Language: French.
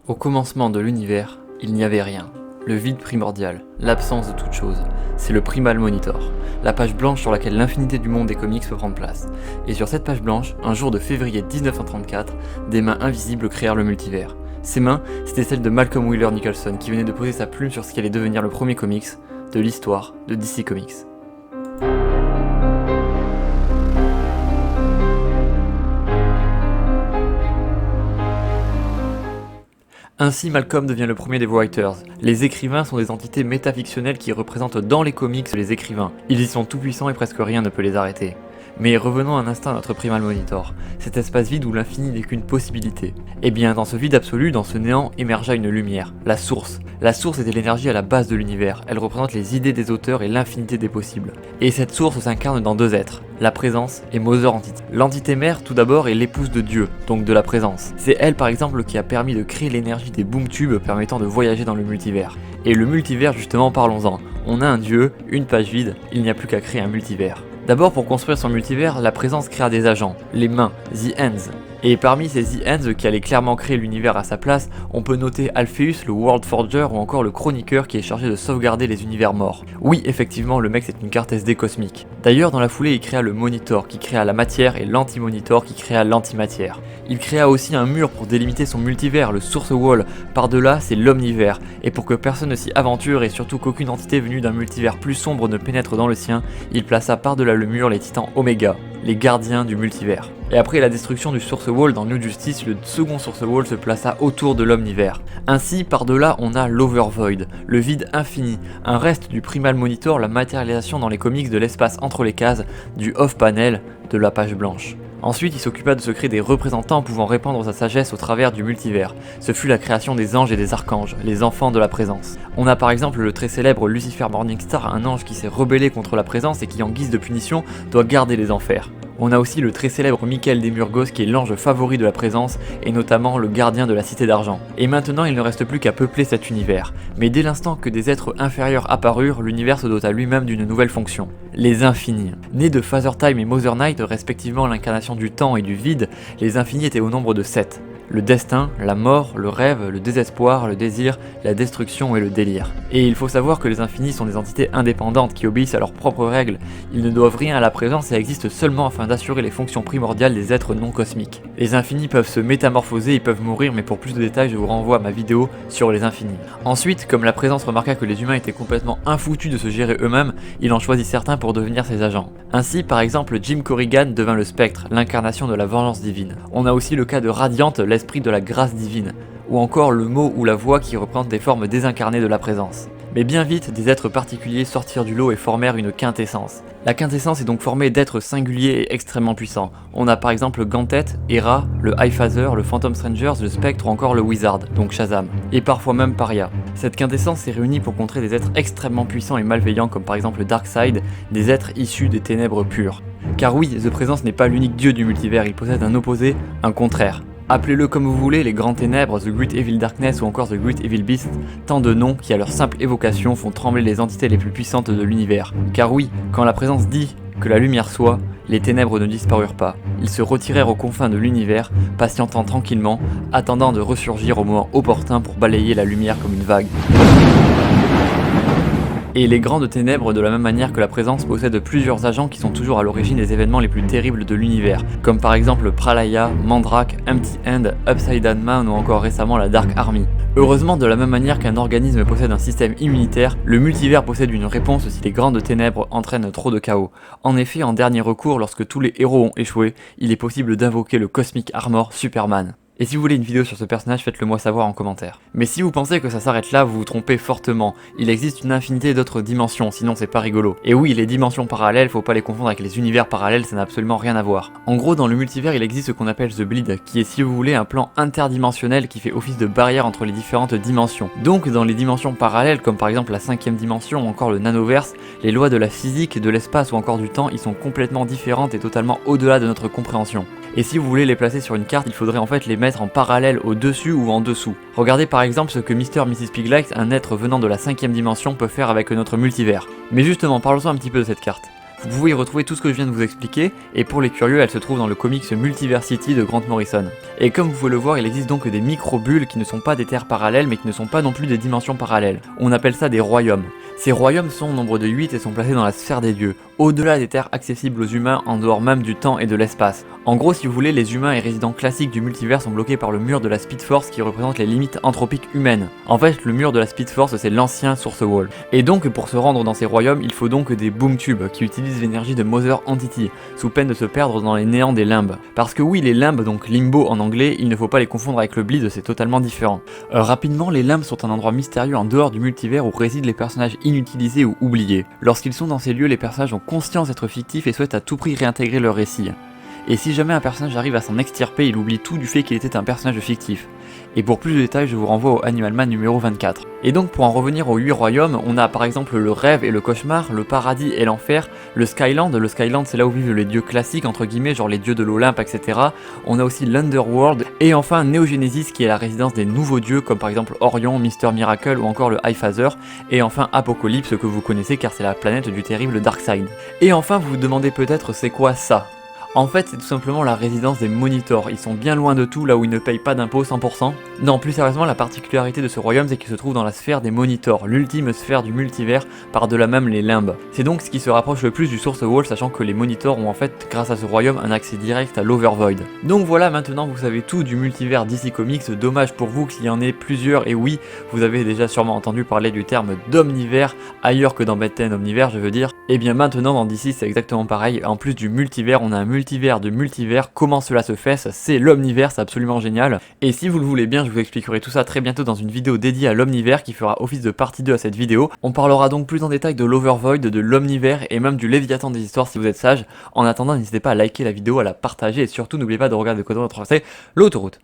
Au commencement de l'univers, il n'y avait rien. Le vide primordial, l'absence de toute chose. C'est le Primal Monitor, la page blanche sur laquelle l'infinité du monde des comics peut prendre place. Et sur cette page blanche, un jour de février 1934, des mains invisibles créèrent le multivers. Ces mains, c'était celles de Malcolm Wheeler Nicholson qui venait de poser sa plume sur ce qui allait devenir le premier comics de l'histoire de DC Comics. Ainsi, Malcolm devient le premier des Writers. Les écrivains sont des entités métafictionnelles qui représentent dans les comics les écrivains. Ils y sont tout puissants et presque rien ne peut les arrêter. Mais revenons un instant à notre Primal Monitor, cet espace vide où l'infini n'est qu'une possibilité. Et bien dans ce vide absolu, dans ce néant, émergea une lumière, la source. La source était l'énergie à la base de l'univers, elle représente les idées des auteurs et l'infinité des possibles. Et cette source s'incarne dans deux êtres, la présence et Mother Entity. L'entité mère tout d'abord est l'épouse de Dieu, donc de la présence. C'est elle par exemple qui a permis de créer l'énergie des boom tubes permettant de voyager dans le multivers. Et le multivers justement, parlons-en. On a un dieu, une page vide, il n'y a plus qu'à créer un multivers. D'abord, pour construire son multivers, la présence créa des agents, les mains, The Hands. Et parmi ces The Hands qui allaient clairement créer l'univers à sa place, on peut noter Alpheus, le World Forger ou encore le Chroniqueur qui est chargé de sauvegarder les univers morts. Oui, effectivement, le mec c'est une carte SD cosmique. D'ailleurs, dans la foulée, il créa le Monitor qui créa la matière et l'Anti-Monitor qui créa l'antimatière. Il créa aussi un mur pour délimiter son multivers, le Source Wall. Par-delà, c'est l'omnivers. Et pour que personne ne s'y aventure et surtout qu'aucune entité venue d'un multivers plus sombre ne pénètre dans le sien, il plaça par-delà le mur les titans Oméga, les gardiens du multivers. Et après la destruction du Source Wall dans New Justice, le second Source Wall se plaça autour de l'omnivers. Ainsi, par-delà, on a l'Overvoid, le vide infini, un reste du Primal Monitor, la matérialisation dans les comics de l'espace entre les cases, du off-panel, de la page blanche. Ensuite, il s'occupa de se créer des représentants pouvant répandre sa sagesse au travers du multivers. Ce fut la création des anges et des archanges, les enfants de la présence. On a par exemple le très célèbre Lucifer Morningstar, un ange qui s'est rebellé contre la présence et qui en guise de punition doit garder les enfers. On a aussi le très célèbre Michael Demurgos qui est l'ange favori de la présence et notamment le gardien de la Cité d'Argent. Et maintenant il ne reste plus qu'à peupler cet univers. Mais dès l'instant que des êtres inférieurs apparurent, l'univers se dota lui-même d'une nouvelle fonction. Les infinis. Nés de Father Time et Mother Night, respectivement l'incarnation du temps et du vide, les infinis étaient au nombre de 7. Le destin, la mort, le rêve, le désespoir, le désir, la destruction et le délire. Et il faut savoir que les infinis sont des entités indépendantes qui obéissent à leurs propres règles. Ils ne doivent rien à la présence et existent seulement afin d'assurer les fonctions primordiales des êtres non cosmiques. Les infinis peuvent se métamorphoser, ils peuvent mourir, mais pour plus de détails je vous renvoie à ma vidéo sur les infinis. Ensuite, comme la présence remarqua que les humains étaient complètement infoutus de se gérer eux-mêmes, il en choisit certains pour devenir ses agents. Ainsi, par exemple, Jim Corrigan devint le Spectre, l'incarnation de la vengeance divine. On a aussi le cas de Radiante, l'esprit de la grâce divine, ou encore le mot ou la voix qui représentent des formes désincarnées de la présence. Mais bien vite, des êtres particuliers sortirent du lot et formèrent une quintessence. La quintessence est donc formée d'êtres singuliers et extrêmement puissants. On a par exemple Gantet, Hera, le Highfather, le Phantom Strangers, le Spectre ou encore le Wizard, donc Shazam, et parfois même Paria. Cette quintessence s'est réunie pour contrer des êtres extrêmement puissants et malveillants comme par exemple Darkseid, des êtres issus des ténèbres pures. Car oui, The Presence n'est pas l'unique dieu du multivers, il possède un opposé, un contraire. Appelez-le comme vous voulez, les Grands Ténèbres, The Great Evil Darkness ou encore The Great Evil Beast, tant de noms qui à leur simple évocation font trembler les entités les plus puissantes de l'univers. Car oui, quand la présence dit que la lumière soit, les ténèbres ne disparurent pas. Ils se retirèrent aux confins de l'univers, patientant tranquillement, attendant de ressurgir au moment opportun pour balayer la lumière comme une vague. Et les Grandes Ténèbres, de la même manière que la présence, possèdent plusieurs agents qui sont toujours à l'origine des événements les plus terribles de l'univers, comme par exemple Pralaya, Mandrake, Empty Hand, Upside Down Man ou encore récemment la Dark Army. Heureusement, de la même manière qu'un organisme possède un système immunitaire, le multivers possède une réponse si les Grandes Ténèbres entraînent trop de chaos. En effet, en dernier recours, lorsque tous les héros ont échoué, il est possible d'invoquer le Cosmic Armor Superman. Et si vous voulez une vidéo sur ce personnage, faites-le moi savoir en commentaire. Mais si vous pensez que ça s'arrête là, vous vous trompez fortement. Il existe une infinité d'autres dimensions, sinon c'est pas rigolo. Et oui, les dimensions parallèles, faut pas les confondre avec les univers parallèles, ça n'a absolument rien à voir. En gros, dans le multivers, il existe ce qu'on appelle The Bleed, qui est si vous voulez un plan interdimensionnel qui fait office de barrière entre les différentes dimensions. Donc dans les dimensions parallèles, comme par exemple la 5ème dimension ou encore le nanoverse, les lois de la physique, de l'espace ou encore du temps, ils sont complètement différentes et totalement au-delà de notre compréhension. Et si vous voulez les placer sur une carte, il faudrait en fait les mettre en parallèle au-dessus ou en dessous. Regardez par exemple ce que Mr. Mrs. Piglet, un être venant de la 5ème dimension, peut faire avec notre multivers. Mais justement, parlons un petit peu de cette carte. Vous pouvez y retrouver tout ce que je viens de vous expliquer, et pour les curieux, elle se trouve dans le comics Multiversity de Grant Morrison. Et comme vous pouvez le voir, il existe donc des micro-bulles qui ne sont pas des terres parallèles, mais qui ne sont pas non plus des dimensions parallèles. On appelle ça des royaumes. Ces royaumes sont au nombre de 8 et sont placés dans la sphère des dieux, au-delà des terres accessibles aux humains, en dehors même du temps et de l'espace. En gros, si vous voulez, les humains et résidents classiques du multivers sont bloqués par le mur de la Speed Force qui représente les limites anthropiques humaines. En fait, le mur de la Speed Force, c'est l'ancien Source Wall. Et donc, pour se rendre dans ces royaumes, il faut donc des boom tubes qui utilisent l'énergie de Mother Entity, sous peine de se perdre dans les néants des limbes. Parce que oui, les limbes, donc limbo en anglais, il ne faut pas les confondre avec le bleed, c'est totalement différent. Rapidement, les limbes sont un endroit mystérieux en dehors du multivers où résident les personnages inutilisés ou oubliés. Lorsqu'ils sont dans ces lieux, les personnages ont conscience d'être fictifs et souhaitent à tout prix réintégrer leur récit. Et si jamais un personnage arrive à s'en extirper, il oublie tout du fait qu'il était un personnage fictif. Et pour plus de détails, je vous renvoie au Animal Man numéro 24. Et donc pour en revenir aux 8 royaumes, on a par exemple le rêve et le cauchemar, le paradis et l'enfer, le Skyland c'est là où vivent les dieux classiques entre guillemets, genre les dieux de l'Olympe, etc. On a aussi l'Underworld, et enfin Neogenesis qui est la résidence des nouveaux dieux comme par exemple Orion, Mister Miracle ou encore le High Father, et enfin Apocalypse que vous connaissez car c'est la planète du terrible Darkseid. Et enfin vous vous demandez peut-être c'est quoi ça ? En fait, c'est tout simplement la résidence des monitors. Ils sont bien loin de tout, là où ils ne payent pas d'impôts 100%. Non, plus sérieusement, la particularité de ce royaume, c'est qu'il se trouve dans la sphère des monitors, l'ultime sphère du multivers, par-delà même les limbes. C'est donc ce qui se rapproche le plus du Source Wall, sachant que les monitors ont en fait, grâce à ce royaume, un accès direct à l'Overvoid. Donc voilà, maintenant vous savez tout du multivers DC Comics. Dommage pour vous qu'il y en ait plusieurs, et oui, vous avez déjà sûrement entendu parler du terme d'omnivers, ailleurs que dans Batman Omnivers, je veux dire. Et bien maintenant, dans DC, c'est exactement pareil. En plus du multivers, on a un multivers de multivers. Comment cela se fait? Ça, c'est l'omnivers, c'est absolument génial. Et si vous le voulez bien, je vous expliquerai tout ça très bientôt dans une vidéo dédiée à l'omnivers qui fera office de partie 2 à cette vidéo. On parlera donc plus en détail de l'Overvoid, de l'omnivers et même du Léviathan des histoires si vous êtes sage. En attendant, n'hésitez pas à liker la vidéo, à la partager et surtout n'oubliez pas de regarder de côté notre français l'autoroute.